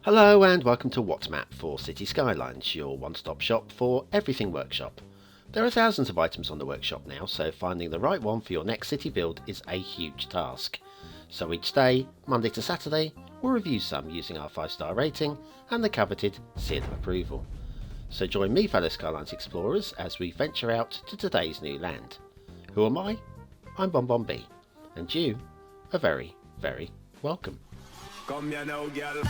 Hello and welcome to What's Map for Cities Skylines, your one-stop shop for everything workshop. There are thousands of items on the workshop now, so finding the right one for your next city build is a huge task. So each day, Monday to Saturday, we'll review some using our 5-star rating and the coveted seal of approval. So join me, fellow Skylines explorers, as we venture out to today's new land. Who am I? I'm BonBonB, and you are very, very welcome. Come here now, girl.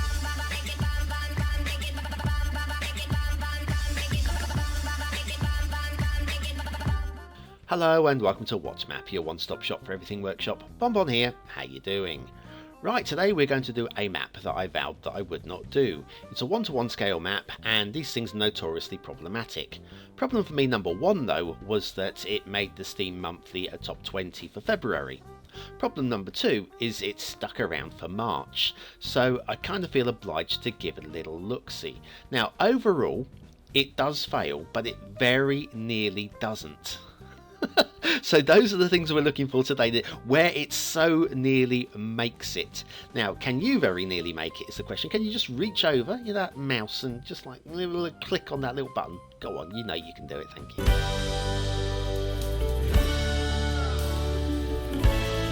Hello and welcome to What's Map, your one-stop shop for everything workshop. BonBon here, how you doing? Right, today we're going to do a map that I vowed that I would not do. It's a 1-to-1 scale map, and these things are notoriously problematic. Problem for me number one though was that it made the Steam Monthly a top 20 for February. Problem number two is it's stuck around for March, so I kind of feel obliged to give it a little look-see. Now overall it does fail, but it very nearly doesn't. So those are the things we're looking for today, where it so nearly makes it. Now, can you very nearly make it is the question. Can you just reach over that mouse and just like click on that little button? Go on, you know you can do it, thank you.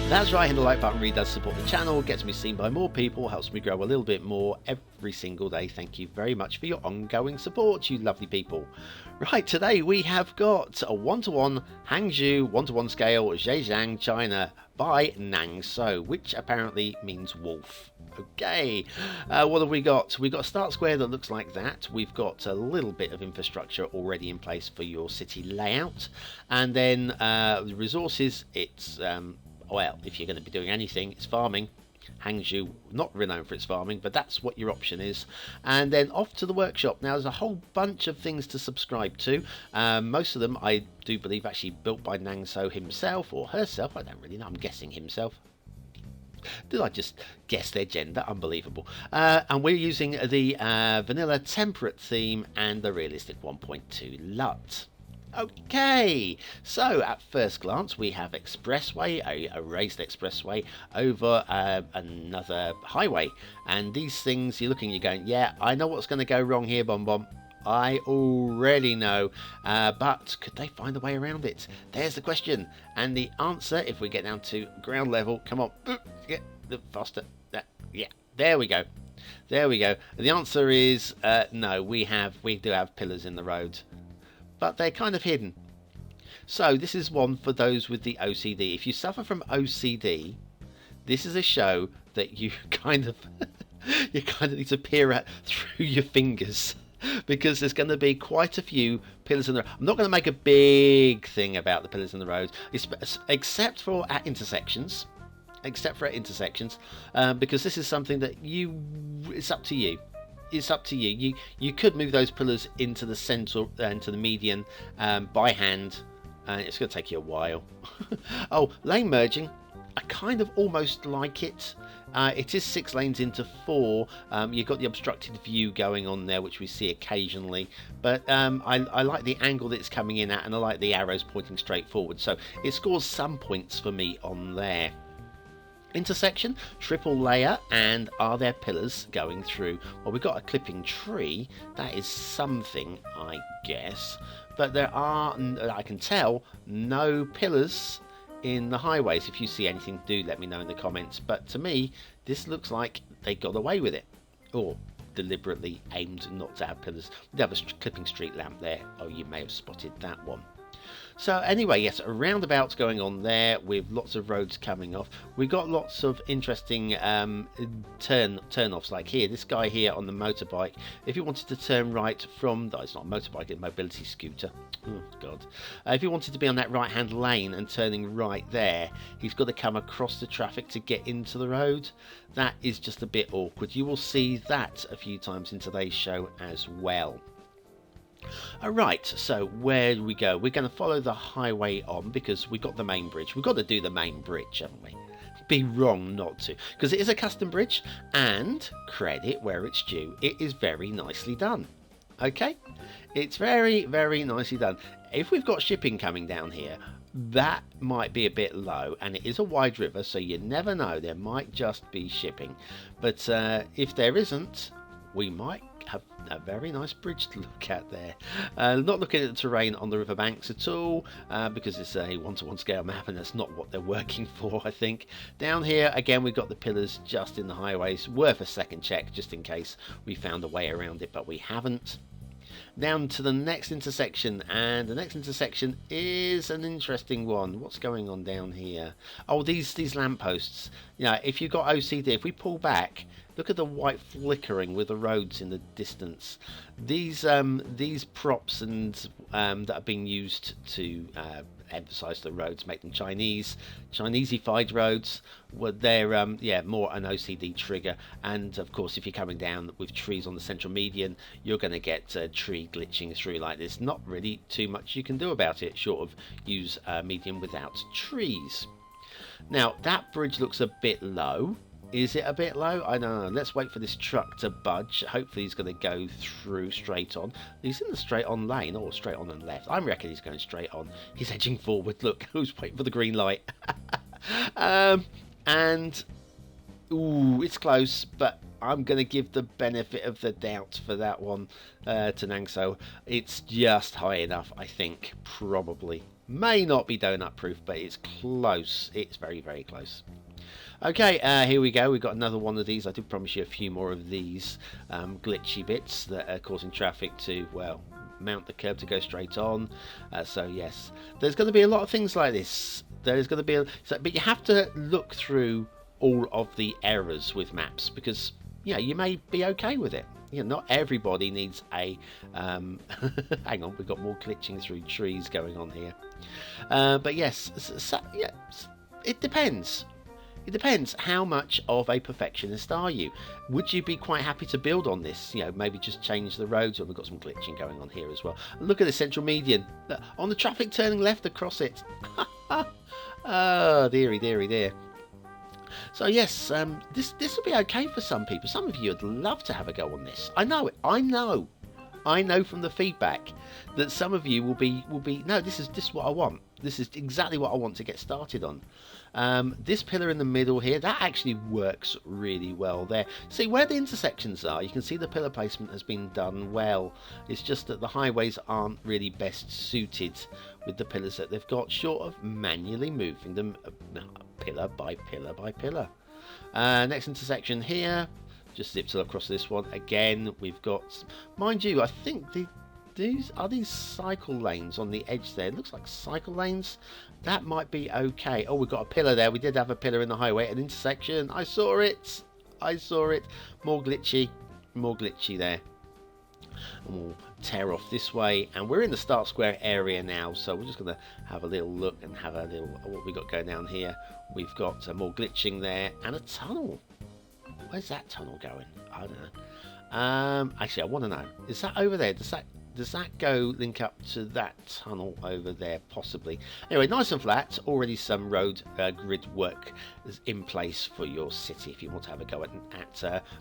That's right, hitting the like button really does support the channel, gets me seen by more people, helps me grow a little bit more every single day. Thank you very much for your ongoing support, you lovely people. Right, today we have got a 1-to-1 Hangzhou 1-to-1 scale Zhejiang, China by Hangzhou, which apparently means wolf. Okay, what have we got? We've got a start square that looks like that. We've got a little bit of infrastructure already in place for your city layout. And then the resources, it's... well, if you're going to be doing anything, it's farming. Hangzhou, not renowned for its farming, but that's what your option is. And then off to the workshop. Now, there's a whole bunch of things to subscribe to. Most of them, I do believe, actually built by Hangzhou himself or herself. I don't really know. I'm guessing himself. Did I just guess their gender? Unbelievable. And we're using the vanilla temperate theme and the realistic 1.2 LUT. Okay, so at first glance we have expressway, a raised expressway over another highway, and these things you're going, yeah, I know what's going to go wrong here, BonBon. I already know, but could they find a way around it? There's the question, and the answer, if we get down to ground level, come on, get faster, yeah, there we go. There we go. The answer is no, we do have pillars in the road, but they're kind of hidden. So this is one for those with the OCD. If you suffer from OCD, this is a show that you kind of need to peer at through your fingers, because there's going to be quite a few pillars in the road. I'm not going to make a big thing about the pillars in the road, except for at intersections. Because this is something that it's up to you. It's up to you. You could move those pillars into the centre, into the median by hand. It's going to take you a while. Oh, lane merging. I kind of almost like it. It is 6 lanes into 4. You've got the obstructed view going on there, which we see occasionally. But I like the angle that it's coming in at, and I like the arrows pointing straight forward. So it scores some points for me on there. Intersection, triple layer, and are there pillars going through? Well, we've got a clipping tree. That is something, I guess. But there are, I can tell, no pillars in the highways. If you see anything, do let me know in the comments. But to me, this looks like they got away with it, or deliberately aimed not to have pillars. We have a clipping street lamp there. Oh, you may have spotted that one. So anyway, yes, a roundabout's going on there with lots of roads coming off. We've got lots of interesting turn-offs, like here. This guy here on the motorbike, if he wanted to turn right from... it's not a motorbike, it's a mobility scooter. Oh, God. If he wanted to be on that right-hand lane and turning right there, he's got to come across the traffic to get into the road. That is just a bit awkward. You will see that a few times in today's show as well. Alright, so where do we go? We're going to follow the highway on because we've got the main bridge. We've got to do the main bridge, haven't we? Be wrong not to, because it is a custom bridge, and credit where it's due, it is very nicely done. Okay, it's very, very nicely done. If we've got shipping coming down here, that might be a bit low, and it is a wide river, so you never know, there might just be shipping. But if there isn't, we might have a very nice bridge to look at there. Not looking at the terrain on the riverbanks at all, because it's a 1-to-1 scale map and that's not what they're working for, I think. Down here, again, we've got the pillars just in the highways. Worth a second check just in case we found a way around it, but we haven't. Down to the next intersection, and the next intersection is an interesting one. What's going on down here? Oh, these lampposts. Yeah, if you've got OCD, if we pull back, look at the white flickering with the roads in the distance. These props and that are being used to emphasize the roads, make them Chinesified roads. Well, they're more an OCD trigger. And of course, if you're coming down with trees on the central median, you're going to get tree glitching through like this. Not really too much you can do about it, short of use median without trees. Now that bridge looks a bit low. Is it a bit low? I don't know. Let's wait for this truck to budge. Hopefully he's going to go through straight on. He's in the straight on lane, or straight on and left. I reckon he's going straight on. He's edging forward. Look, who's waiting for the green light? And ooh, it's close, but I'm going to give the benefit of the doubt for that one to Hangzhou. It's just high enough, I think. Probably. May not be donut proof, but it's close. It's very, very close. Okay, here we go. We've got another one of these. I did promise you a few more of these glitchy bits that are causing traffic to, well, mount the curb to go straight on. So yes, there's going to be a lot of things like this. There's going to be, but you have to look through all of the errors with maps, because you may be okay with it. Not everybody needs a hang on, we've got more glitching through trees going on here. But yes, it depends. It depends how much of a perfectionist are you. Would you be quite happy to build on this? Maybe just change the roads. We've got some glitching going on here as well. Look at the central median. Look, on the traffic turning left across it. Oh, dearie, dearie, dear. So yes, this will be okay for some people. Some of you would love to have a go on this. I know it. I know from the feedback that some of you will be no, this is what I want. This is exactly what I want to get started on. This pillar in the middle here, that actually works really well there. See where the intersections are, you can see the pillar placement has been done well. It's just that the highways aren't really best suited with the pillars that they've got, short of manually moving them pillar by pillar by pillar. Next intersection here, just zips across this one. Again, we've got, mind you, I think these cycle lanes on the edge there. It looks like cycle lanes. That might be okay. Oh, we've got a pillar there. We did have a pillar in the highway at an intersection. I saw it. More glitchy there. And we'll tear off this way, and we're in the Start Square area now, so we're just going to have a little look and have a little what we got going down here. We've got more glitching there and a tunnel. Where's that tunnel going? I don't know. Actually, I want to know, is that over there? Does that go link up to that tunnel over there? Possibly. Anyway, nice and flat. Already some road grid work is in place for your city if you want to have a go at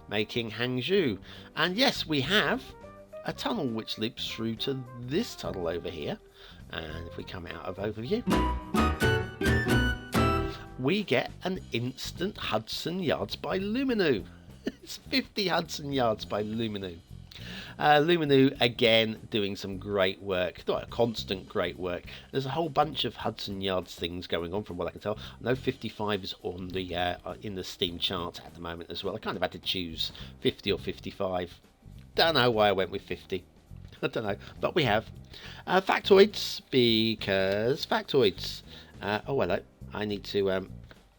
making Hangzhou. And yes, we have a tunnel which loops through to this tunnel over here. And if we come out of overview, we get an instant Hudson Yards by Luminoo. It's 50 Hudson Yards by Luminoo. Luminoo again doing some great work, not a constant great work. There's a whole bunch of Hudson Yards things going on from what I can tell. I know 55 is on the in the Steam chart at the moment as well. I kind of had to choose 50 or 55. Don't know why I went with 50. I don't know, but we have factoids, because factoids. Oh hello, I need to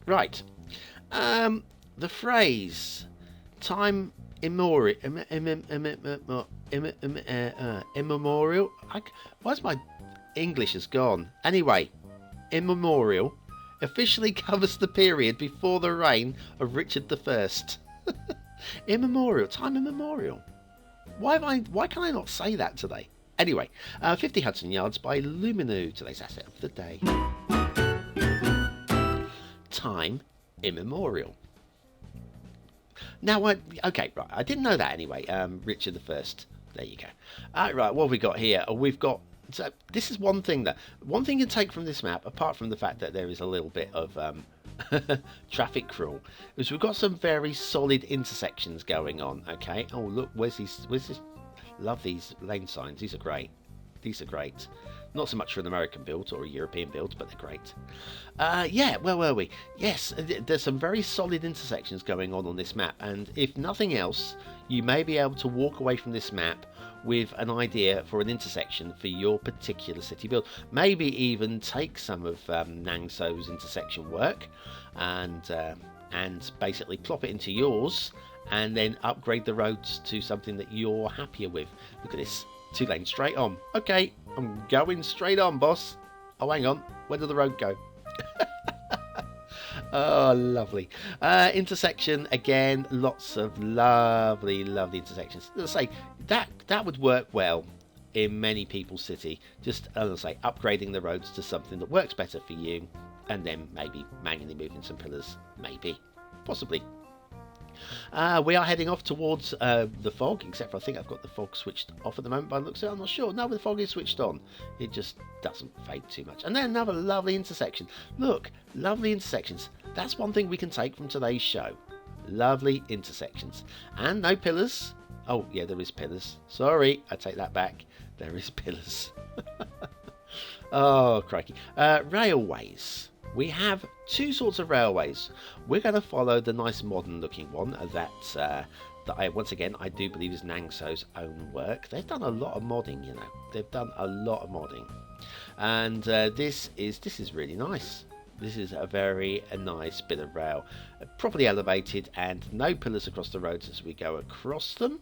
right. The phrase time immemorial. Why's my English has gone? Anyway, immemorial officially covers the period before the reign of Richard I. Immemorial, time immemorial. Why can I not say that today? Anyway, 50 Hudson Yards by Luminoo, today's asset of the day. Time immemorial. Now, okay, right, I didn't know that anyway. Richard I. There you go. Right, what have we got here? We've got, so this is one thing you can take from this map, apart from the fact that there is a little bit of traffic crawl, is we've got some very solid intersections going on. Okay. Oh look, where's this? Love these lane signs. These are great. These are great. Not so much for an American build or a European build, but they're great. Yeah, where were we? Yes, there's some very solid intersections going on this map, and if nothing else, you may be able to walk away from this map with an idea for an intersection for your particular city build. Maybe even take some of Hangzhou's intersection work and basically plop it into yours, and then upgrade the roads to something that you're happier with. Look at this, 2 lanes straight on. Okay, I'm going straight on, boss. Oh, hang on, where did the road go? Oh, lovely. Intersection again, lots of lovely intersections. As I say, that would work well in many people's city. Just, as I say, upgrading the roads to something that works better for you, and then maybe manually moving some pillars, maybe, possibly. We are heading off towards the fog, except for I think I've got the fog switched off at the moment by the looks of it. I'm not sure. No, the fog is switched on. It just doesn't fade too much. And then another lovely intersection. Look, lovely intersections. That's one thing we can take from today's show. Lovely intersections. And no pillars. Oh, yeah, there is pillars. Sorry, I take that back. There is pillars. Oh, crikey. Railways. We have 2 sorts of railways. We're going to follow the nice modern looking one that I, once again, I do believe is Hangzhou's own work. They've done a lot of modding, you know. They've done a lot of modding. And this is really nice. This is a very nice bit of rail. Properly elevated and no pillars across the roads as we go across them.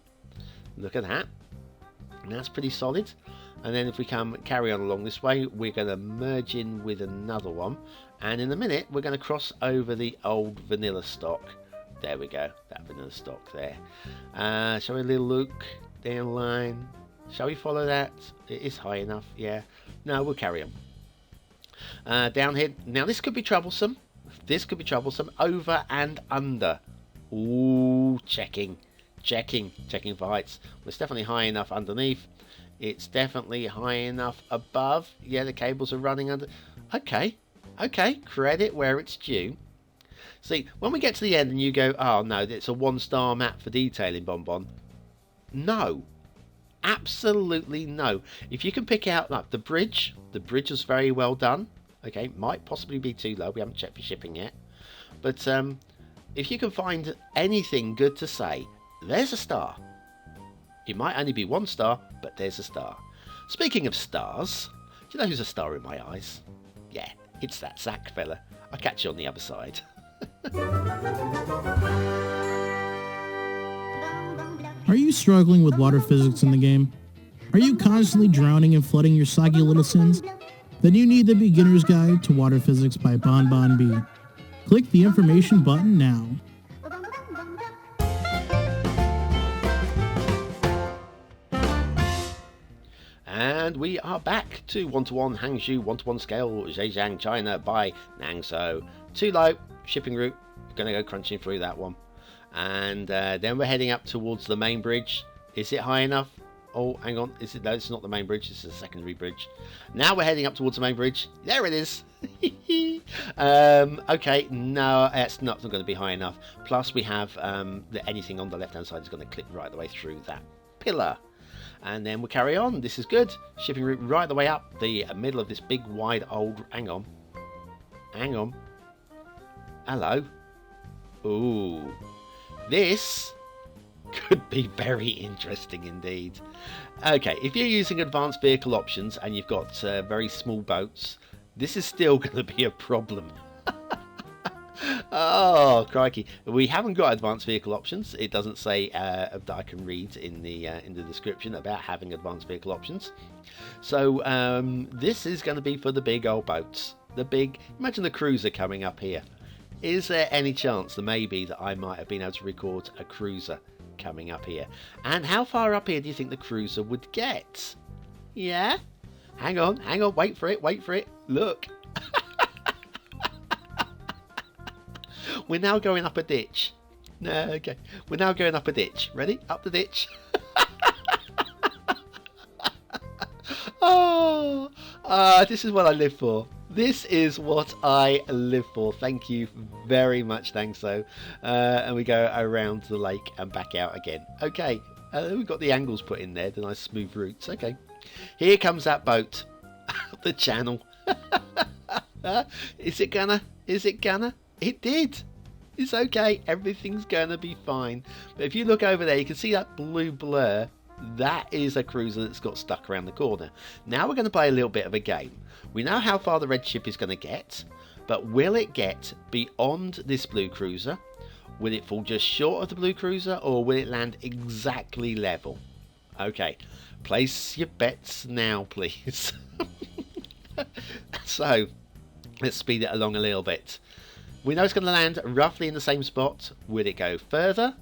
Look at that. And that's pretty solid. And then if we carry on along this way, we're going to merge in with another one. And in a minute, we're going to cross over the old vanilla stock. There we go, that vanilla stock there. Shall we have a little look down the line? Shall we follow that? It is high enough, yeah. No, we'll carry on. Down here. Now, this could be troublesome. This could be troublesome. Over and under. Ooh, checking for heights. Well, it's definitely high enough underneath. It's definitely high enough above. Yeah, the cables are running under. Okay, credit where it's due. See, when we get to the end and you go, oh no, it's a 1-star map for detailing, BonBon. No, absolutely no. If you can pick out like the bridge is very well done. Okay, might possibly be too low. We haven't checked for shipping yet. But if you can find anything good to say, there's a star. It might only be 1 star, but there's a star. Speaking of stars, do you know who's a star in my eyes? Yeah, it's that Zach fella. I'll catch you on the other side. Are you struggling with water physics in the game? Are you constantly drowning and flooding your soggy little sins? Then you need the Beginner's Guide to Water Physics by BonBonB. Click the information button now. And we are back to 1-to-1 Hangzhou 1-to-1 scale Zhejiang, China by Hangzhou. Too low, shipping route. Gonna go crunching through that one. And then we're heading up towards the main bridge. Is it high enough? Oh, hang on. Is it? No, it's not the main bridge. It's a secondary bridge. Now we're heading up towards the main bridge. There it is. Okay, no, it's not going to be high enough. Plus, we have anything on the left-hand side is going to clip right the way through that pillar. And then we'll carry on. This is good. Shipping route right the way up the middle of this big, wide, old... Hang on. Hello. Ooh. This could be very interesting indeed. Okay, if you're using advanced vehicle options and you've got very small boats, this is still going to be a problem. Oh, crikey. We haven't got advanced vehicle options. It doesn't say that I can read in the description about having advanced vehicle options. So this is going to be for the big old boats. Imagine the cruiser coming up here. Is there any chance that maybe that I might have been able to record a cruiser coming up here? And how far up here do you think the cruiser would get? Yeah? Hang on, wait for it. Look. We're now going up a ditch. No, okay. We're now going up a ditch. Ready? Up the ditch. Oh, this is what I live for. This is what I live for. Thank you very much, thanks so. And we go around the lake and back out again. Okay, we've got the angles put in there, the nice smooth routes. Okay, here comes that boat. The channel. Is it gonna? It did. It's okay, everything's gonna be fine. But if you look over there, you can see that blue blur. That is a cruiser that's got stuck around the corner. Now we're going to play a little bit of a game. We know how far the red ship is going to get, but will it get beyond this blue cruiser? Will it fall just short of the blue cruiser, or will it land exactly level? Okay, place your bets now, please. So, let's speed it along a little bit. We know it's going to land roughly in the same spot. Will it go further?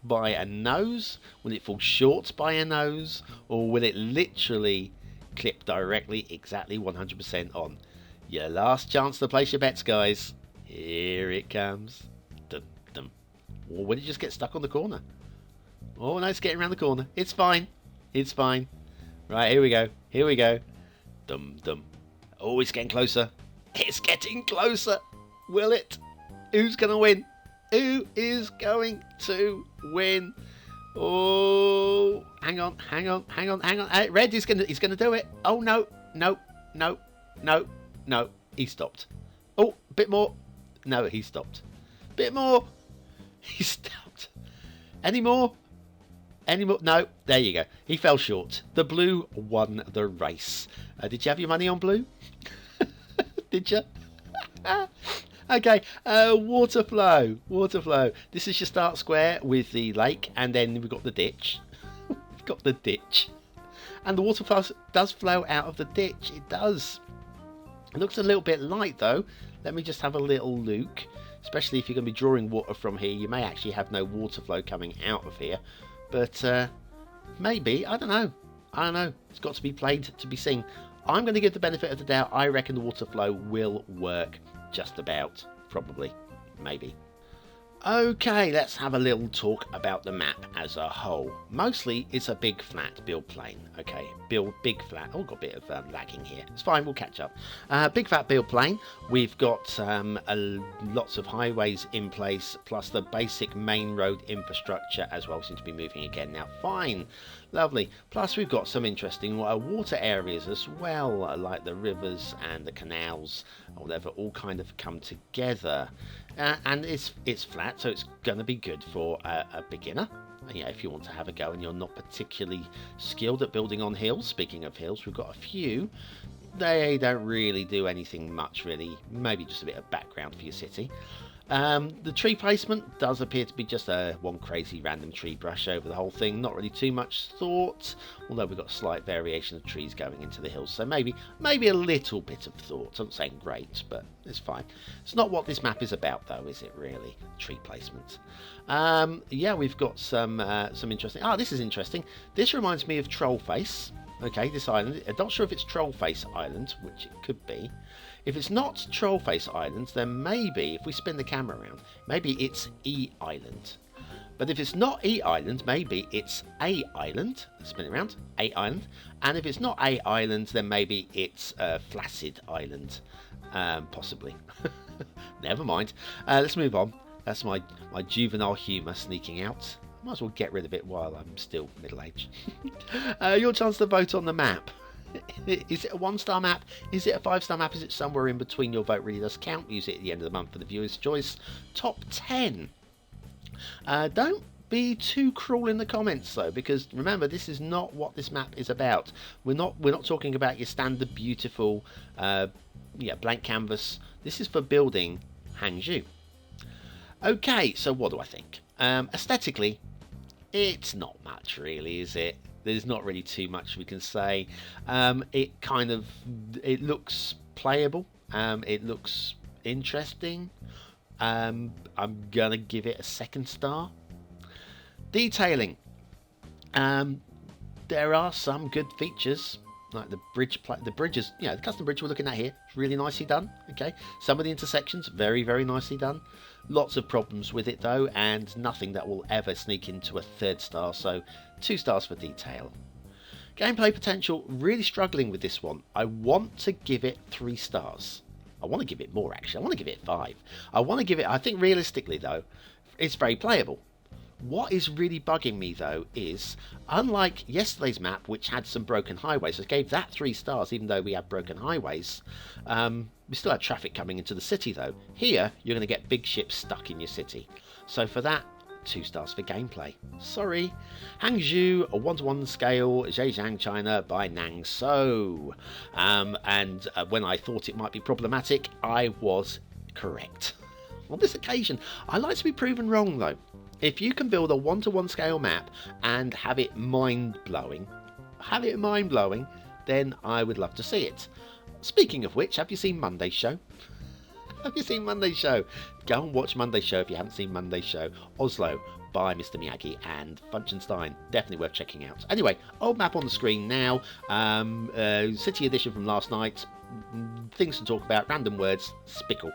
By a nose? Will it fall short by a nose? Or will it literally clip directly exactly 100% on? Your last chance to place your bets, guys. Here it comes. Dum, dum. Or will it just get stuck on the corner? Oh no, it's getting around the corner. It's fine. It's fine. Right, here we go. Here we go. Dum dum. Oh, it's getting closer. It's getting closer. Will it? Who's going to win? Who is going to win? Oh, hang on. Red is he's gonna do it. Oh no. He stopped. Oh, a bit more. No, he stopped. Bit more. He stopped. Any more? No, there you go. He fell short. The blue won the race. Did you have your money on blue? Did you? Okay, water flow. This is your start square with the lake, and then we've got the ditch. We've got the ditch. And the water does flow out of the ditch. It does. It looks a little bit light, though. Let me just have a little look. Especially if you're going to be drawing water from here, you may actually have no water flow coming out of here. But maybe, I don't know. It's got to be played to be seen. I'm going to give the benefit of the doubt. I reckon the water flow will work. Just about, probably, maybe. Okay, let's have a little talk about the map as a whole. Mostly, it's a big flat build plane. Okay, big flat. Oh, got a bit of lagging here. It's fine, we'll catch up. Big flat build plane. We've got lots of highways in place, plus the basic main road infrastructure as well seems to be moving again now. Fine, lovely. Plus, we've got some interesting water areas as well, like the rivers and the canals, or whatever, all kind of come together. And it's flat, so it's going to be good for a beginner. Yeah, if you want to have a go and you're not particularly skilled at building on hills. Speaking of hills, we've got a few. They don't really do anything much, really. Maybe just a bit of background for your city. The tree placement does appear to be just one crazy random tree brush over the whole thing. Not really too much thought, although we've got a slight variation of trees going into the hills. So maybe a little bit of thought. I'm not saying great, but it's fine. It's not what this map is about, though, is it really? Tree placement. Yeah, we've got some interesting... this is interesting. This reminds me of Trollface. Okay, this island. I'm not sure if it's Trollface Island, which it could be. If it's not Trollface Island, then maybe, if we spin the camera around, maybe it's E Island. But if it's not E Island, maybe it's A Island. Spin it around, A Island. And if it's not A Island, then maybe it's Flaccid Island, possibly. Never mind. Let's move on. That's my juvenile humour sneaking out. Might as well get rid of it while I'm still middle-aged. Your chance to vote on the map. Is it a 1-star map? Is it a 5-star map? Is it somewhere in between? Your vote really does count. Use it at the end of the month for the viewer's choice. Top 10. Don't be too cruel in the comments though, because remember, this is not what this map is about. We're not talking about your standard beautiful blank canvas. This is for building Hangzhou. Okay, so what do I think? Aesthetically, it's not much really, is it? There's not really too much we can say. It looks playable. It looks interesting. I'm gonna give it a 2nd star. Detailing. There are some good features, like the bridge. The bridges, the custom bridge we're looking at here, is really nicely done. Okay, some of the intersections, very, very nicely done. Lots of problems with it though, and nothing that will ever sneak into a 3rd star, so 2 stars for detail. Gameplay potential, really struggling with this one. I want to give it 3 stars. want to give it more, actually. I want to give it 5. I want to give it, I think realistically, though, it's very playable. What is really bugging me, though, is unlike yesterday's map, which had some broken highways, I gave that 3 stars, even though we had broken highways. We still had traffic coming into the city, though. Here, you're going to get big ships stuck in your city. So for that, 2 stars for gameplay. Sorry. Hangzhou, a 1-to-1 scale, Zhejiang, China, by Nangzhou. And when I thought it might be problematic, I was correct. On this occasion, I like to be proven wrong, though. If you can build a 1-to-1 scale map and have it mind-blowing, then I would love to see it. Speaking of which, have you seen Monday's show? Have you seen Monday's show? Go and watch Monday's show if you haven't seen Monday's show. Oslo by Mr. Miyagi and Funkenstein. Definitely worth checking out. Anyway, old map on the screen now. City edition from last night. Things to talk about. Random words. Spickle.